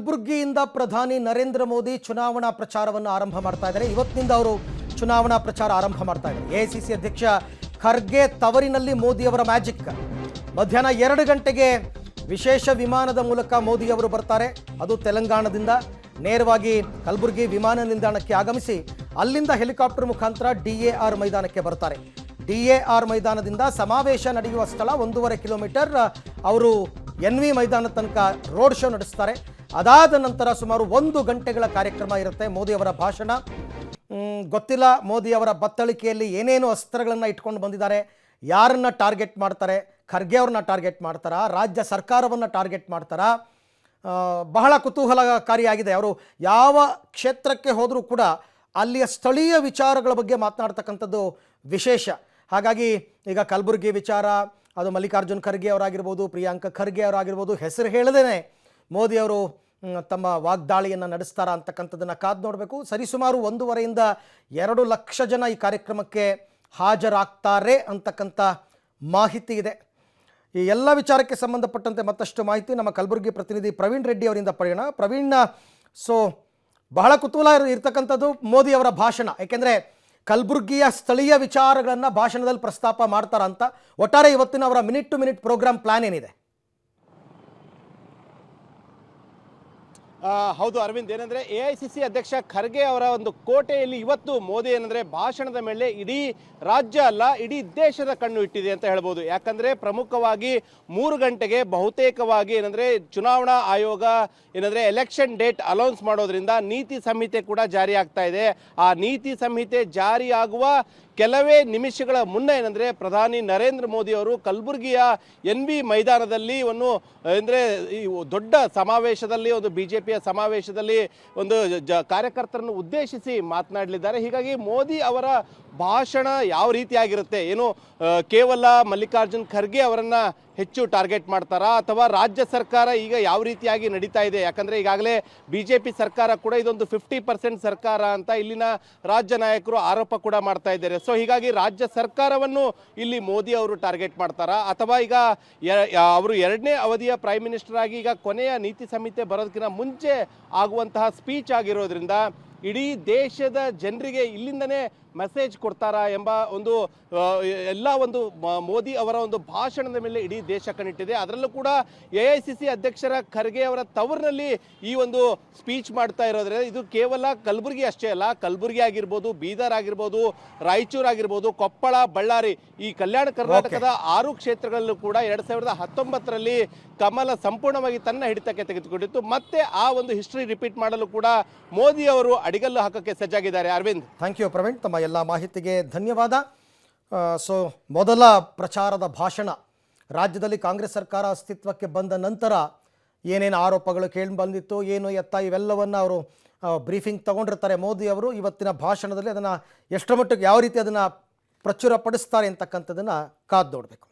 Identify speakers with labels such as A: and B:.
A: ಕಲಬುರಗಿಯಿಂದ ಪ್ರಧಾನಿ ನರೇಂದ್ರ ಮೋದಿ ಚುನಾವಣಾ ಪ್ರಚಾರವನ್ನು ಆರಂಭ ಮಾಡ್ತಾ ಇದ್ದಾರೆ. ಇವತ್ತಿನಿಂದ ಅವರು ಚುನಾವಣಾ ಪ್ರಚಾರ ಆರಂಭ ಮಾಡ್ತಾ ಇದ್ದಾರೆ. ಎಐಸಿಸಿ ಅಧ್ಯಕ್ಷ ಖರ್ಗೆ ತವರಿನಲ್ಲಿ ಮೋದಿ ಅವರ ಮ್ಯಾಜಿಕ್. ಮಧ್ಯಾಹ್ನ 2 ಗಂಟೆಗೆ ವಿಶೇಷ ವಿಮಾನದ ಮೂಲಕ ಮೋದಿ ಅವರು ಬರ್ತಾರೆ. ಅದು ತೆಲಂಗಾಣದಿಂದ ನೇರವಾಗಿ ಕಲಬುರಗಿ ವಿಮಾನ ನಿಲ್ದಾಣಕ್ಕೆ ಆಗಮಿಸಿ ಅಲ್ಲಿಂದ ಹೆಲಿಕಾಪ್ಟರ್ ಮುಖಾಂತರ DAR ಮೈದಾನಕ್ಕೆ ಬರ್ತಾರೆ. DAR ಮೈದಾನದಿಂದ ಸಮಾವೇಶ ನಡೆಯುವ ಸ್ಥಳ 1.5 ಕಿಲೋಮೀಟರ್ ಅವರು NV ಮೈದಾನ ತನಕ ರೋಡ್ ಶೋ ನಡೆಸ್ತಾರೆ. ಅದಾದ ನಂತರ ಸುಮಾರು 1 ಗಂಟೆಗಳ ಕಾರ್ಯಕ್ರಮ ಇರುತ್ತೆ. ಮೋದಿ ಅವರ ಭಾಷಣ ಗೊತ್ತಿಲ್ಲ. ಮೋದಿ ಅವರ ಬತ್ತಳಿಕೆಯಲ್ಲಿ ಏನೇನು ಅಸ್ತ್ರಗಳನ್ನು ಇಟ್ಕೊಂಡು ಬಂದಿದ್ದಾರೆ, ಯಾರನ್ನ ಟಾರ್ಗೆಟ್ ಮಾಡ್ತಾರೆ, ಖರ್ಗೆ ಅವ್ರನ್ನ ಟಾರ್ಗೆಟ್ ಮಾಡ್ತಾರಾ, ರಾಜ್ಯ ಸರ್ಕಾರವನ್ನು ಟಾರ್ಗೆಟ್ ಮಾಡ್ತಾರಾ, ಬಹಳ ಕುತೂಹಲಕಾರಿಯಾಗಿದೆ. ಅವರು ಯಾವ ಕ್ಷೇತ್ರಕ್ಕೆ ಹೋದರೂ ಕೂಡ ಅಲ್ಲಿಯ ಸ್ಥಳೀಯ ವಿಚಾರಗಳ ಬಗ್ಗೆ ಮಾತನಾಡ್ತಕ್ಕಂಥದ್ದು ವಿಶೇಷ. ಹಾಗಾಗಿ ಈಗ ಕಲಬುರಗಿ ವಿಚಾರ, ಅದು ಮಲ್ಲಿಕಾರ್ಜುನ್ ಖರ್ಗೆ ಅವರಾಗಿರ್ಬೋದು, ಪ್ರಿಯಾಂಕ ಖರ್ಗೆ ಅವರಾಗಿರ್ಬೋದು, ಹೆಸರು ಹೇಳದೇನೆ ಮೋದಿ ಅವರು ತಮ್ಮ ವಾಗ್ದಾಳಿಯನ್ನು ನಡೆಸ್ತಾರಾ ಅಂತಕ್ಕಂಥದ್ದನ್ನು ಕಾದು ನೋಡಬೇಕು. ಸರಿಸುಮಾರು 1.5 ರಿಂದ 2 ಲಕ್ಷ ಜನ ಈ ಕಾರ್ಯಕ್ರಮಕ್ಕೆ ಹಾಜರಾಗ್ತಾರೆ ಅಂತಕ್ಕಂಥ ಮಾಹಿತಿ ಇದೆ. ಈ ಎಲ್ಲ ವಿಚಾರಕ್ಕೆ ಸಂಬಂಧಪಟ್ಟಂತೆ ಮತ್ತಷ್ಟು ಮಾಹಿತಿ ನಮ್ಮ ಕಲಬುರಗಿ ಪ್ರತಿನಿಧಿ ಪ್ರವೀಣ್ ರೆಡ್ಡಿ ಅವರಿಂದ ಪಡೆಯೋಣ. ಪ್ರವೀಣ್, ಬಹಳ ಕುತೂಹಲ ಇರ್ತಕ್ಕಂಥದ್ದು ಮೋದಿ ಅವರ ಭಾಷಣ. ಯಾಕೆಂದರೆ ಕಲಬುರಗಿಯ ಸ್ಥಳೀಯ ವಿಚಾರಗಳನ್ನು ಭಾಷಣದಲ್ಲಿ ಪ್ರಸ್ತಾಪ ಮಾಡ್ತಾರ ಅಂತ. ಒಟ್ಟಾರೆ ಇವತ್ತಿನ ಅವರ minute to minute programme plan ಏನಿದೆ?
B: ಹೌದು ಅರವಿಂದ್, ಏನಂದ್ರೆ ಎಐಸಿಸಿ ಅಧ್ಯಕ್ಷ ಖರ್ಗೆ ಅವರ ಒಂದು ಕೋಟೆಯಲ್ಲಿ ಇವತ್ತು ಮೋದಿ ಏನಂದ್ರೆ ಭಾಷಣದ ಮೇಲೆ ಇಡೀ ರಾಜ್ಯ ಅಲ್ಲ ಇಡೀ ದೇಶದ ಕಣ್ಣು ಇಟ್ಟಿದೆ ಅಂತ ಹೇಳ್ಬೋದು. ಯಾಕಂದ್ರೆ ಪ್ರಮುಖವಾಗಿ 3 ಗಂಟೆಗೆ ಬಹುತೇಕವಾಗಿ ಏನಂದ್ರೆ ಚುನಾವಣಾ ಆಯೋಗ ಏನಂದ್ರೆ ಎಲೆಕ್ಷನ್ ಡೇಟ್ ಅನೌನ್ಸ್ ಮಾಡೋದ್ರಿಂದ ನೀತಿ ಸಂಹಿತೆ ಕೂಡ ಜಾರಿ ಆಗ್ತಾ ಇದೆ. ಆ ನೀತಿ ಸಂಹಿತೆ ಜಾರಿ ಆಗುವ ಕೆಲವೇ ನಿಮಿಷಗಳ ಮುನ್ನ ಏನಂದ್ರೆ ಪ್ರಧಾನಿ ನರೇಂದ್ರ ಮೋದಿ ಅವರು ಕಲಬುರಗಿಯ NV ಮೈದಾನದಲ್ಲಿ ಅಂದರೆ ಈ ದೊಡ್ಡ ಸಮಾವೇಶದಲ್ಲಿ ಒಂದು ಬಿಜೆಪಿಯ ಸಮಾವೇಶದಲ್ಲಿ ಒಂದು ಕಾರ್ಯಕರ್ತರನ್ನು ಉದ್ದೇಶಿಸಿ ಮಾತನಾಡಲಿದ್ದಾರೆ. ಹೀಗಾಗಿ ಮೋದಿ ಅವರ ಭಾಷಣ ಯಾವ ರೀತಿಯಾಗಿರುತ್ತೆ, ಏನು ಕೇವಲ ಮಲ್ಲಿಕಾರ್ಜುನ್ ಖರ್ಗೆ ಅವರನ್ನ ಹೆಚ್ಚು ಟಾರ್ಗೆಟ್ ಮಾಡ್ತಾರಾ ಅಥವಾ ರಾಜ್ಯ ಸರ್ಕಾರ ಈಗ ಯಾವ ರೀತಿಯಾಗಿ ನಡೀತಾ ಇದೆ? ಯಾಕಂದ್ರೆ ಈಗಾಗಲೇ ಬಿಜೆಪಿ ಸರ್ಕಾರ ಕೂಡ ಇದೊಂದು 50% ಸರ್ಕಾರ ಅಂತ ಇಲ್ಲಿನ ರಾಜ್ಯ ನಾಯಕರು ಆರೋಪ ಕೂಡ ಮಾಡ್ತಾ ಇದ್ದಾರೆ. ಸೊ ಹೀಗಾಗಿ ರಾಜ್ಯ ಸರ್ಕಾರವನ್ನು ಇಲ್ಲಿ ಮೋದಿ ಅವರು ಟಾರ್ಗೆಟ್ ಮಾಡ್ತಾರಾ ಅಥವಾ ಈಗ ಅವರು 2ನೇ ಅವಧಿಯ ಪ್ರೈಮ್ ಮಿನಿಸ್ಟರ್ ಆಗಿ ಈಗ ಕೊನೆಯ ನೀತಿ ಸಂಹಿತೆ ಬರೋದಕ್ಕಿಂತ ಮುಂಚೆ ಆಗುವಂತಹ ಸ್ಪೀಚ್ ಆಗಿರೋದ್ರಿಂದ ಇಡೀ ದೇಶದ ಜನರಿಗೆ ಇಲ್ಲಿಂದನೇ ಮೆಸೇಜ್ ಕೊಡ್ತಾರಾ ಎಂಬ ಒಂದು ಎಲ್ಲ ಒಂದು ಮೋದಿ ಅವರ ಒಂದು ಭಾಷಣದ ಮೇಲೆ ಇಡೀ ದೇಶ ಕಣ್ಣಿಟ್ಟಿದೆ. ಅದರಲ್ಲೂ ಕೂಡ ಎಐಸಿಸಿ ಅಧ್ಯಕ್ಷರ ಖರ್ಗೆ ಅವರ ತವರಿನಲ್ಲಿ ಈ ಒಂದು ಸ್ಪೀಚ್ ಮಾಡ್ತಾ ಇರೋದ್ರಿಂದ ಇದು ಕೇವಲ ಕಲಬುರಗಿ ಅಷ್ಟೇ ಅಲ್ಲ, ಕಲಬುರಗಿ ಆಗಿರ್ಬೋದು, ಬೀದರ್ ಆಗಿರ್ಬೋದು, ರಾಯಚೂರು ಆಗಿರ್ಬೋದು, ಕೊಪ್ಪಳ, ಬಳ್ಳಾರಿ, ಈ ಕಲ್ಯಾಣ ಕರ್ನಾಟಕದ 6 ಕ್ಷೇತ್ರಗಳಲ್ಲೂ ಕೂಡ 2019ರಲ್ಲಿ ಕಮಲ ಸಂಪೂರ್ಣವಾಗಿ ತನ್ನ ಹಿಡಿತಕ್ಕೆ ತೆಗೆದುಕೊಂಡಿತ್ತು. ಮತ್ತೆ ಆ ಒಂದು ಹಿಸ್ಟ್ರಿ ರಿಪೀಟ್ ಮಾಡಲು ಕೂಡ ಮೋದಿ ಅವರು ಅಡಿಗಲ್ಲು ಹಾಕಕ್ಕೆ ಸಜ್ಜಾಗಿದ್ದಾರೆ. ಅರವಿಂದ್,
A: ಥ್ಯಾಂಕ್ ಯು ಪ್ರವೀಣ್, ತಮ್ಮ ಎಲ್ಲ ಮಾಹಿತಿಗೆ ಧನ್ಯವಾದ. ಮೊದಲ ಪ್ರಚಾರದ ಭಾಷಣ, ರಾಜ್ಯದಲ್ಲಿ ಕಾಂಗ್ರೆಸ್ ಸರ್ಕಾರ ಅಸ್ತಿತ್ವಕ್ಕೆ ಬಂದ ನಂತರ ಏನೇನು ಆರೋಪಗಳು ಕೇಳಿ ಬಂದಿತ್ತು, ಏನು ಎತ್ತ, ಇವೆಲ್ಲವನ್ನು ಅವರು ಬ್ರೀಫಿಂಗ್ ತಗೊಂಡಿರ್ತಾರೆ ಮೋದಿ ಅವರು. ಇವತ್ತಿನ ಭಾಷಣದಲ್ಲಿ ಅದನ್ನು ಎಷ್ಟರ ಮಟ್ಟಿಗೆ ಯಾವ ರೀತಿ ಅದನ್ನು ಪ್ರಚುರಪಡಿಸ್ತಾರೆ ಅಂತಕ್ಕಂಥದ್ದನ್ನು ಕಾದು ನೋಡಬೇಕು.